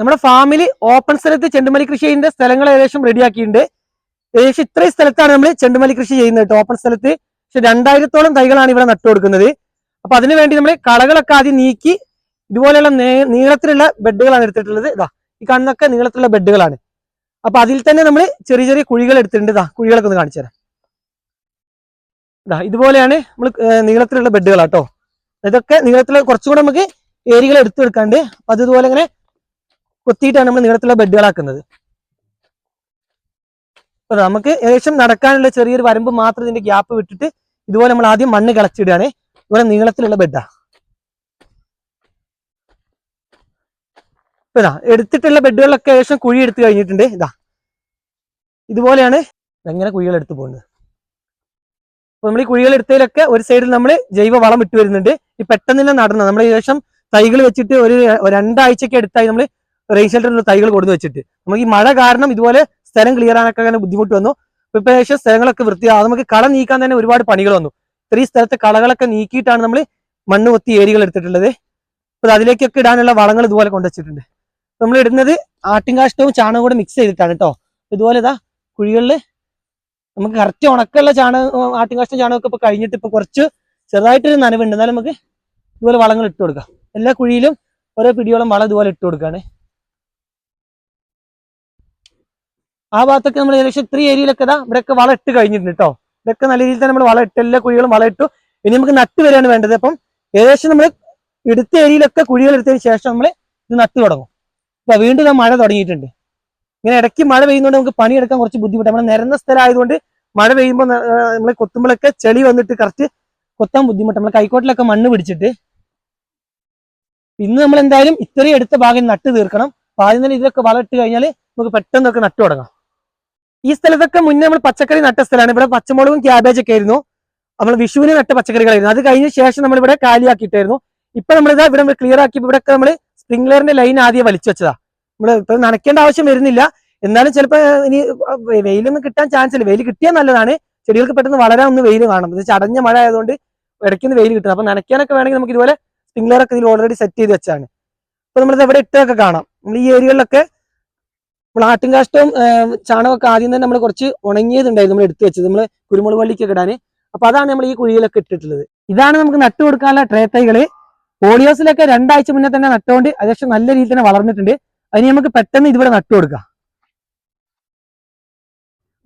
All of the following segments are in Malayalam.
നമ്മുടെ ഫാമിൽ ഓപ്പൺ സ്ഥലത്ത് ചെണ്ടുമല്ലി കൃഷി ചെയ്യുന്ന സ്ഥലങ്ങൾ ഏകദേശം റെഡിയാക്കിയിട്ടുണ്ട്. ഏകദേശം ഇത്രയും സ്ഥലത്താണ് നമ്മൾ ചെണ്ടുമല്ലി കൃഷി ചെയ്യുന്നത് കേട്ടോ. ഓപ്പൺ സ്ഥലത്ത് 2000-ഓളം തൈകളാണ് ഇവിടെ നട്ടു കൊടുക്കുന്നത്. അപ്പൊ അതിനുവേണ്ടി നമ്മൾ കളകളൊക്കെ ആദ്യം നീക്കി ഇതുപോലെയുള്ള നീളത്തിലുള്ള ബെഡുകളാണ് എടുത്തിട്ടുള്ളത്. ഇതാ ഈ കാണുന്നൊക്കെ നീളത്തിലുള്ള ബെഡുകളാണ്. അപ്പൊ അതിൽ തന്നെ നമ്മൾ ചെറിയ ചെറിയ കുഴികൾ എടുത്തിട്ടുണ്ട്. ഇതാ കുഴികളൊക്കെ ഒന്ന് കാണിച്ചു തരാം. ഇതാ ഇതുപോലെയാണ് നമ്മൾ നീളത്തിലുള്ള ബെഡുകളാട്ടോ. ഇതൊക്കെ നീളത്തിലുള്ള കുറച്ചുകൂടെ നമുക്ക് ഏരിയകൾ എടുത്തെടുക്കാണ്ട് അപ്പൊ അതുപോലെ ഇങ്ങനെ കൊത്തിയിട്ടാണ് നമ്മൾ നീളത്തിലുള്ള ബെഡുകളാക്കുന്നത്. അപ്പൊ നമുക്ക് ഏകദേശം നടക്കാനുള്ള ചെറിയൊരു വരമ്പ് മാത്രം ഇതിന്റെ ഗ്യാപ്പ് വിട്ടിട്ട് ഇതുപോലെ നമ്മൾ ആദ്യം മണ്ണ് കിളച്ചിടുകയാണ്. ഇതുപോലെ നീളത്തിലുള്ള ബെഡാ. ഇതാ എടുത്തിട്ടുള്ള ബെഡുകളിലൊക്കെ ഏകദേശം കുഴി എടുത്ത് കഴിഞ്ഞിട്ടുണ്ട്. ഇതാ ഇതുപോലെയാണ് എങ്ങനെ കുഴികൾ എടുത്തു പോകുന്നത്. അപ്പൊ നമ്മൾ ഈ കുഴികൾ എടുത്തതിലൊക്കെ ഒരു സൈഡിൽ നമ്മൾ ജൈവ വളം ഇട്ട് വരുന്നുണ്ട്. ഈ പെട്ടെന്ന് തന്നെ നടണം. നമ്മൾ ഏകദേശം തൈകൾ വെച്ചിട്ട് ഒരു 2 ആഴ്ചയ്ക്ക് അടുത്തായി നമ്മൾ റെയിൻ ഷെൽട്ടറിലുള്ള തൈകൾ കൊടുത്തു വെച്ചിട്ട് നമുക്ക് ഈ മഴ കാരണം ഇതുപോലെ സ്ഥലം ക്ലിയർ ആകാനൊക്കെ അങ്ങനെ ബുദ്ധിമുട്ട് വന്നു. ഇപ്പൊ ഏകദേശം സ്ഥലങ്ങളൊക്കെ വൃത്തിയാകും. നമുക്ക് കള നീക്കാൻ തന്നെ ഒരുപാട് പണികൾ വന്നു. ഇത്രയും സ്ഥലത്തെ കളകളൊക്കെ നീക്കിയിട്ടാണ് നമ്മൾ മണ്ണ് കൊത്തി ഏരിയകൾ എടുത്തിട്ടുള്ളത്. അപ്പൊ അതിലേക്കൊക്കെ ഇടാനുള്ള വളങ്ങൾ ഇതുപോലെ കൊണ്ടുവച്ചിട്ടുണ്ട്. നമ്മൾ ഇടുന്നത് ആട്ടിൻകാഷ്ടവും ചാണകവും കൂടെ മിക്സ് ചെയ്തിട്ടാണ് കേട്ടോ. ഇതുപോലെ ഇതാ കുഴികളിൽ നമുക്ക് കറക്റ്റ് ഉണക്കമുള്ള ആട്ടിൻകാഷ്ടം ചാണകമൊക്കെ ഇപ്പൊ കഴിഞ്ഞിട്ട് ഇപ്പൊ കുറച്ച് ചെറുതായിട്ടൊരു നനവുണ്ട്. എന്നാലും നമുക്ക് ഇതുപോലെ വളങ്ങൾ ഇട്ട് കൊടുക്കാം. എല്ലാ കുഴിയിലും ഓരോ പിടിയോളം വളം ഇതുപോലെ ഇട്ട് കൊടുക്കുകയാണ്. ആ ഭാഗത്തൊക്കെ നമ്മൾ ഏകദേശം 3 ഏരിയയിലൊക്കെ ഇവിടെയൊക്കെ വളം ഇട്ട് കഴിഞ്ഞിട്ടുണ്ട് കേട്ടോ. ഇതൊക്കെ നല്ല രീതിയിൽ തന്നെ നമ്മൾ വളം ഇട്ട് എല്ലാ കുഴികളും വളം ഇട്ടു. ഇനി നമുക്ക് നട്ട് വരെയാണ് വേണ്ടത്. അപ്പം ഏകദേശം നമ്മൾ എടുത്ത ഏരിയയിലൊക്കെ കുഴികൾ എടുത്തതിന് ശേഷം നമ്മൾ ഇത് നട്ട് തുടങ്ങും. അപ്പൊ വീണ്ടും മഴ തുടങ്ങിയിട്ടുണ്ട്. ഇങ്ങനെ ഇടയ്ക്ക് മഴ പെയ്യുന്നതുകൊണ്ട് നമുക്ക് പണിയെടുക്കാൻ കുറച്ച് ബുദ്ധിമുട്ടാണ്. നമ്മൾ നിരന്ന സ്ഥലം ആയതുകൊണ്ട് മഴ പെയ്യുമ്പോൾ നമ്മൾ കൊത്തുമ്പോഴൊക്കെ ചെളി വന്നിട്ട് കറക്റ്റ് കൊത്താൻ ബുദ്ധിമുട്ട്. നമ്മൾ കൈക്കോട്ടിലൊക്കെ മണ്ണ് പിടിച്ചിട്ട് ഇന്ന് നമ്മൾ എന്തായാലും ഇത്രയും എടുത്ത ഭാഗം നട്ട് തീർക്കണം. അപ്പൊ ആദ്യം തന്നെ ഇതിലൊക്കെ വളം ഇട്ട് കഴിഞ്ഞാൽ നമുക്ക് പെട്ടെന്നൊക്കെ നട്ടു തുടങ്ങാം. ഈ സ്ഥലത്തൊക്കെ മുന്നേ നമ്മൾ പച്ചക്കറി നട്ട സ്ഥലമാണ്. ഇവിടെ പച്ചമുളകും ക്യാബേജൊക്കെ ആയിരുന്നു നമ്മൾ വിഷുവിന് നട്ട പച്ചക്കറികളായിരുന്നു. അത് കഴിഞ്ഞ ശേഷം നമ്മൾ ഇവിടെ കാലിയാക്കിയിട്ടായിരുന്നു. ഇപ്പൊ നമ്മളിതാ ഇവിടെ ക്ലിയർ ആക്കി ഇവിടെയൊക്കെ നമ്മൾ സ്പ്രിംഗ്ലറിന്റെ ലൈൻ ആദ്യം വലിച്ചു വെച്ചതാ. നമ്മൾ ഇപ്പൊ നനയ്ക്കേണ്ട ആവശ്യം വരുന്നില്ല. എന്നാലും ചിലപ്പോൾ ഇനി വെയിലൊന്നും കിട്ടാൻ ചാൻസ് ഇല്ല. വെയിൽ കിട്ടിയാൽ നല്ലതാണ്. ചെടികൾക്ക് പെട്ടെന്ന് വളരാൻ ഒന്ന് വെയിൽ കാണണം. ഇത് ചടഞ്ഞ മഴ ആയതുകൊണ്ട് ഇടയ്ക്കൊന്ന് വെയിൽ കിട്ടണം. അപ്പൊ നനയ്ക്കാനൊക്കെ വേണമെങ്കിൽ നമുക്ക് ഇതുപോലെ സ്പ്രിംഗ്ലറൊക്കെ ഇതിൽ ഓൾറെഡി സെറ്റ് ചെയ്ത് വെച്ചാണ്. അപ്പൊ നമ്മളിത് എവിടെ ഇട്ടൊക്കെ കാണാം. നമ്മൾ ഈ ഏരിയകളിലൊക്കെ നമ്മൾ ആട്ടിൻകാഷ്ടവും ചാണകമൊക്കെ ആദ്യം തന്നെ നമ്മൾ കുറച്ച് ഉണങ്ങിയതുണ്ടായിരുന്നു നമ്മൾ എടുത്തു വെച്ചത്. നമ്മൾ കുരുമുളക് വള്ളിക്കൊക്കെ ഇടാൻ. അപ്പൊ അതാണ് നമ്മൾ ഈ കുഴിയിലൊക്കെ ഇട്ടിട്ടുള്ളത്. ഇതാണ് നമുക്ക് നട്ടു കൊടുക്കാനുള്ള ട്രേ തൈകള്. പോളിയോസിലൊക്കെ 2 ആഴ്ച മുന്നേ തന്നെ നട്ടുകൊണ്ട് അത്യാവശ്യം നല്ല രീതിയിൽ തന്നെ വളർന്നിട്ടുണ്ട്. അതിന് നമുക്ക് പെട്ടെന്ന് ഇതിവിടെ നട്ടു കൊടുക്കാം.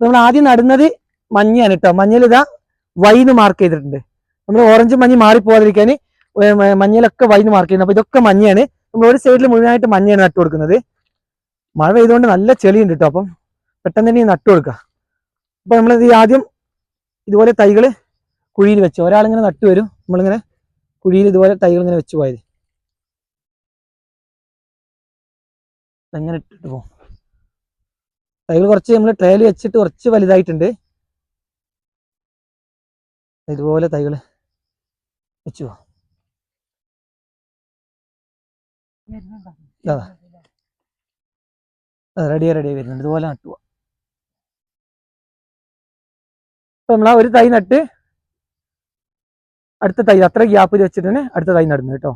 നമ്മൾ ആദ്യം നടുന്നത് മഞ്ഞയാണ് കേട്ടോ. മഞ്ഞയിൽ ഇതാ വൈന്ന് മാർക്ക് ചെയ്തിട്ടുണ്ട്. നമ്മൾ ഓറഞ്ച് മഞ്ഞ് മാറിപ്പോകാതിരിക്കാൻ മഞ്ഞയിലൊക്കെ വൈന്ന് മാർക്ക് ചെയ്യുന്നത്. അപ്പൊ ഇതൊക്കെ മഞ്ഞയാണ്. നമ്മൾ ഒരു സൈഡിൽ മുഴുവനായിട്ട് മഞ്ഞയാണ് നട്ടു കൊടുക്കുന്നത്. മഴ പെയ്തുകൊണ്ട് നല്ല ചെളിയുണ്ട് കേട്ടോ. അപ്പം പെട്ടെന്ന് തന്നെ നട്ടു കൊടുക്കുക. അപ്പൊ നമ്മളിത് ആദ്യം ഇതുപോലെ തൈകൾ കുഴിയിൽ വെച്ചു. ഒരാളിങ്ങനെ നട്ടു വരും. നമ്മളിങ്ങനെ കുഴിയിൽ ഇതുപോലെ തൈകൾ ഇങ്ങനെ വെച്ചു പോയത് എങ്ങനെ ഇട്ടിട്ട് പോകും. തൈകൾ കുറച്ച് നമ്മൾ ട്രയൽ വെച്ചിട്ട് കുറച്ച് വലുതായിട്ടുണ്ട്. ഇതുപോലെ തൈകൾ വെച്ചു പോവാം. റെഡി വരുന്നുണ്ട്. ഇതുപോലെ നട്ടു പോവാം. അപ്പൊ നമ്മൾ ഒരു തൈ നട്ട് അടുത്ത തൈ അത്ര ഗ്യാപ്പിൽ വെച്ചിട്ട് തന്നെ അടുത്ത തൈ നടുന്നു കേട്ടോ.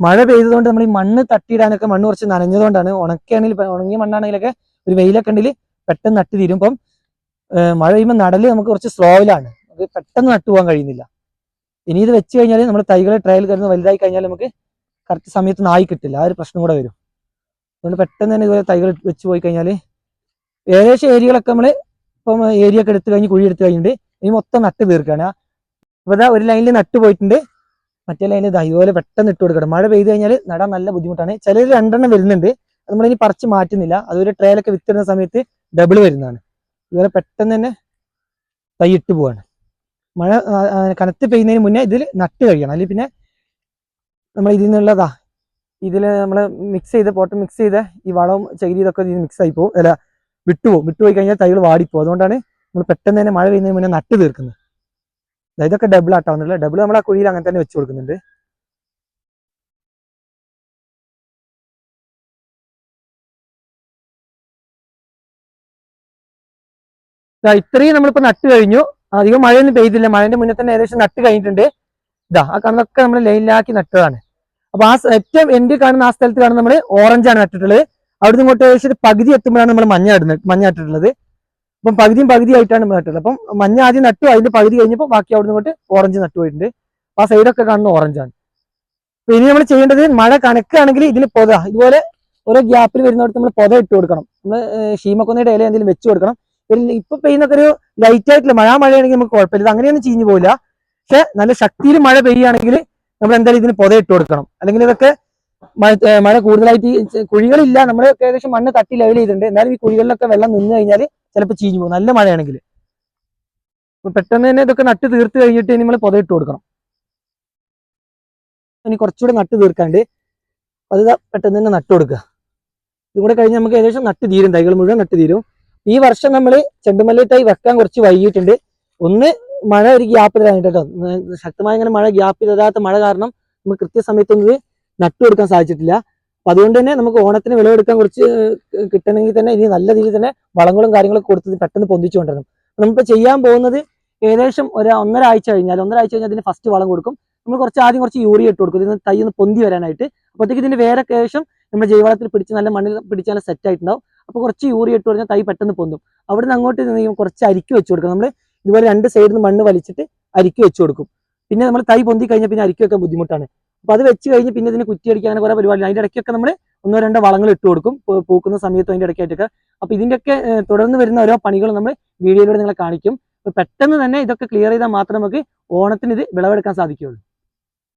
മഴ പെയ്തതുകൊണ്ട് നമ്മൾ ഈ മണ്ണ് തട്ടിയിടാനൊക്കെ മണ്ണ് കുറച്ച് നനഞ്ഞതുകൊണ്ടാണ്. ഉണങ്ങിയ മണ്ണാണെങ്കിലൊക്കെ ഒരു വെയിലൊക്കെ ഉണ്ടെങ്കിൽ പെട്ടെന്ന് നട്ട് തീരും. ഇപ്പം മഴ പെയ്യുമ്പോൾ നടല് നമുക്ക് കുറച്ച് സ്ലോയിലാണ്. നമുക്ക് പെട്ടെന്ന് നട്ടു പോകാൻ കഴിയുന്നില്ല. ഇനി ഇത് വെച്ച് കഴിഞ്ഞാൽ നമ്മൾ തൈകളെ ട്രയൽ കയറുന്ന വലുതായി കഴിഞ്ഞാൽ നമുക്ക് കറക്റ്റ് സമയത്ത് നായി കിട്ടില്ല. ആ ഒരു പ്രശ്നം കൂടെ വരും. അതുകൊണ്ട് പെട്ടെന്ന് തന്നെ ഇതുപോലെ തൈകൾ വെച്ച് പോയി കഴിഞ്ഞാൽ ഏകദേശം ഏരിയകളൊക്കെ നമ്മൾ ഇപ്പം ഏരിയ ഒക്കെ എടുത്ത് കഴിഞ്ഞ് കുഴി എടുത്ത് കഴിഞ്ഞിട്ട് ഇനി മൊത്തം നട്ട് തീർക്കുകയാണ്. അപ്പോൾ ഇതാ ഒരു ലൈനിൽ നട്ട് പോയിട്ടുണ്ട്. മറ്റേ ലൈനിൽ ഇതുപോലെ പെട്ടെന്ന് ഇട്ട് കൊടുക്കണം. മഴ പെയ്ത് കഴിഞ്ഞാൽ നടാൻ നല്ല ബുദ്ധിമുട്ടാണ്. ചിലർ 2 എണ്ണം വരുന്നുണ്ട്. അത് നമ്മളിനി പറിച്ച് മാറ്റുന്നില്ല. അതൊരു ട്രയലൊക്കെ വിത്തിടുന്ന സമയത്ത് ഡബിൾ വരുന്നതാണ്. ഇതുപോലെ പെട്ടെന്ന് തന്നെ തൈ ഇട്ട് പോവാണ്. മഴ കനത്ത് പെയ്യുന്നതിന് മുന്നേ ഇതിൽ നട്ട് കഴിയണം. അല്ലെങ്കിൽ പിന്നെ നമ്മൾ ഇതിൽ നിന്നുള്ളതാ ഇതിൽ നമ്മൾ പോട്ട് മിക്സ് ചെയ്ത് ഈ വളവും ചകിരി ഇതൊക്കെ ഇതിൽ മിക്സ് ആയി പോകും. അല്ല വിട്ടുപോയി കഴിഞ്ഞാൽ തൈകൾ വാടിപ്പോകും. അതുകൊണ്ടാണ് നമ്മൾ പെട്ടെന്ന് തന്നെ മഴ പെയ്യുന്നതിന് മുന്നേ നട്ട് തീർക്കുന്നത്. ഇതൊക്കെ ഡബിൾ ആട്ടാവുന്നില്ല. ഡബിൾ നമ്മൾ ആ കുഴിയിൽ അങ്ങനെ തന്നെ വെച്ച് കൊടുക്കുന്നുണ്ട്. ഇത്രയും നമ്മളിപ്പോ നട്ട് കഴിഞ്ഞു. അധികം മഴയൊന്നും പെയ്തില്ല. മഴന്റെ മുന്നേ തന്നെ ഏകദേശം നട്ട് കഴിഞ്ഞിട്ടുണ്ട്. ആ കാണുന്നതൊക്കെ നമ്മൾ ലൈനിലാക്കി നട്ടതാണ്. അപ്പൊ ആ ഏറ്റവും എൻഡ് കാണുന്ന ആ സ്ഥലത്ത് കാണുന്ന നമ്മൾ ഓറഞ്ചാണ് നട്ടിട്ടുള്ളത്. അവിടുന്ന് ഇങ്ങോട്ട് ഏകദേശം ഒരു പകുതി എത്തുമ്പോഴാണ് നമ്മൾ മഞ്ഞ നട്ടിട്ടുള്ളത്. അപ്പം പകുതിയായിട്ടാണ് നമ്മൾ നട്ടുള്ളത്. അപ്പം മഞ്ഞ ആദ്യം നട്ടു, അതിന്റെ പകുതി കഴിഞ്ഞപ്പോൾ ബാക്കി അവിടുന്ന് ഇങ്ങോട്ട് ഓറഞ്ച് നട്ടു പോയിട്ടുണ്ട്. ആ സൈഡൊക്കെ കാണുന്ന ഓറഞ്ചാണ്. അപ്പൊ ഇനി നമ്മൾ ചെയ്യേണ്ടത്, മഴ കണക്കാണെങ്കിൽ ഇതിന് ഇതുപോലെ ഓരോ ഗ്യാപ്പിൽ വരുന്നിടത്ത് നമ്മൾ പൊത ഇട്ട് കൊടുക്കണം. നമ്മൾ ഷീമക്കൊന്നയുടെ ഇല എന്തെങ്കിലും വെച്ച് കൊടുക്കണം. ഇപ്പൊ പെയ്യുന്നൊക്കെ ഒരു ലൈറ്റ് ആയിട്ടുള്ള മഴയാണെങ്കിൽ നമുക്ക് കുഴപ്പമില്ല, ഇത് അങ്ങനെയൊന്നും ചീഞ്ഞു പോകില്ല. പക്ഷെ നല്ല ശക്തിയിൽ മഴ പെയ്യുകയാണെങ്കിൽ നമ്മൾ എന്തായാലും ഇതിന് പൊത ഇട്ട് കൊടുക്കണം. അല്ലെങ്കിൽ ഇതൊക്കെ മഴ കൂടുതലായിട്ട് കുഴികളില്ല, നമ്മൾ ഏകദേശം മണ്ണ് തട്ടി ലെവൽ ചെയ്തിട്ടുണ്ട്. എന്നാലും ഈ കുഴികളിലൊക്കെ വെള്ളം നിന്ന് കഴിഞ്ഞാൽ ചിലപ്പോൾ ചീഞ്ഞു പോകും നല്ല മഴയാണെങ്കിൽ. പെട്ടെന്ന് തന്നെ ഇതൊക്കെ നട്ട് തീർത്ത് കഴിഞ്ഞിട്ട് നമ്മൾ പൊത ഇട്ട് കൊടുക്കണം. ഇനി കുറച്ചുകൂടെ നട്ട് തീർക്കാണ്ട് അത് പെട്ടെന്ന് തന്നെ നട്ട് കൊടുക്കുക. ഇതുകൂടെ കഴിഞ്ഞ് നമുക്ക് ഏകദേശം നട്ട് തീരും, തൈകൾ മുഴുവൻ നട്ട് തീരും. ഈ വർഷം നമ്മൾ ചെണ്ടുമല്ലി തൈ വെക്കാൻ കുറച്ച് വൈകിട്ടുണ്ട്. ഒന്ന് മഴ ഒരു ഗ്യാപ്പ് തരാനായിട്ട് കേട്ടോ, ശക്തമായ ഇങ്ങനെ മഴ ഗ്യാപ്പ് തരാത്ത മഴ കാരണം നമുക്ക് കൃത്യസമയത്തൊന്നും ഇത് നട്ടു കൊടുക്കാൻ സാധിച്ചിട്ടില്ല. അപ്പൊ അതുകൊണ്ട് തന്നെ നമുക്ക് ഓണത്തിന് വിളവെടുക്കാൻ കുറച്ച് കിട്ടണമെങ്കിൽ തന്നെ ഇനി നല്ല രീതിയിൽ തന്നെ വളങ്ങളും കാര്യങ്ങളൊക്കെ കൊടുത്ത് പെട്ടെന്ന് പൊന്തിച്ചു കൊണ്ടുവരണം. നമുക്ക് ചെയ്യാൻ പോകുന്നത് ഏകദേശം ഒന്നര ആഴ്ച കഴിഞ്ഞാൽ ഇതിന് ഫസ്റ്റ് വളം കൊടുക്കും. നമ്മൾ ആദ്യം കുറച്ച് യൂറിയ ഇട്ട് കൊടുക്കും, ഇതിന് തൈ ഒന്ന് പൊന്തി വരാനായിട്ട്. അപ്പോഴത്തേക്ക് ഇതിന്റെ വേരൊക്കെ ഏകദേശം നമ്മുടെ ജൈവവളത്തിൽ പിടിച്ച് നല്ല മണ്ണിൽ പിടിച്ചാൽ സെറ്റ് ആയിട്ടുണ്ടാവും. അപ്പോൾ കുറച്ച് യൂറിയ ഇട്ട് കൊടുത്താൽ തൈ പെട്ടെന്ന് പൊന്തും. അവിടെ നിന്ന് അങ്ങോട്ട് കുറച്ച് അരിക്ക് വെച്ച് കൊടുക്കും. നമ്മൾ ഇതുപോലെ രണ്ട് സൈഡിൽ നിന്ന് മണ്ണ് വലിച്ചിട്ട് അരിക്ക് വെച്ച് കൊടുക്കും. പിന്നെ നമ്മൾ തൈ പൊന്തി കഴിഞ്ഞാൽ പിന്നെ അരിക്ക് വെക്കാൻ ബുദ്ധിമുട്ടാണ്. അപ്പൊ അത് വെച്ച് കഴിഞ്ഞ് പിന്നെ ഇതിന് കുറ്റിയടിക്കാൻ അങ്ങനെ കുറെ പരിപാടി. അതിന്റെ ഇടയ്ക്കൊക്കെ നമ്മൾ 1-2 വളങ്ങൾ ഇട്ട് കൊടുക്കും, പൂക്കുന്ന സമയത്ത് അതിന്റെ ഇടയ്ക്കായിട്ടൊക്കെ. അപ്പൊ ഇതിന്റെയൊക്കെ തുടർന്ന് വരുന്ന ഓരോ പണികളും നമ്മൾ വീഡിയോയിലൂടെ നിങ്ങളെ കാണിക്കും. പെട്ടെന്ന് തന്നെ ഇതൊക്കെ ക്ലിയർ ചെയ്താൽ മാത്രമേ നമുക്ക് ഓണത്തിന് ഇത് വിളവെടുക്കാൻ സാധിക്കുകയുള്ളൂ.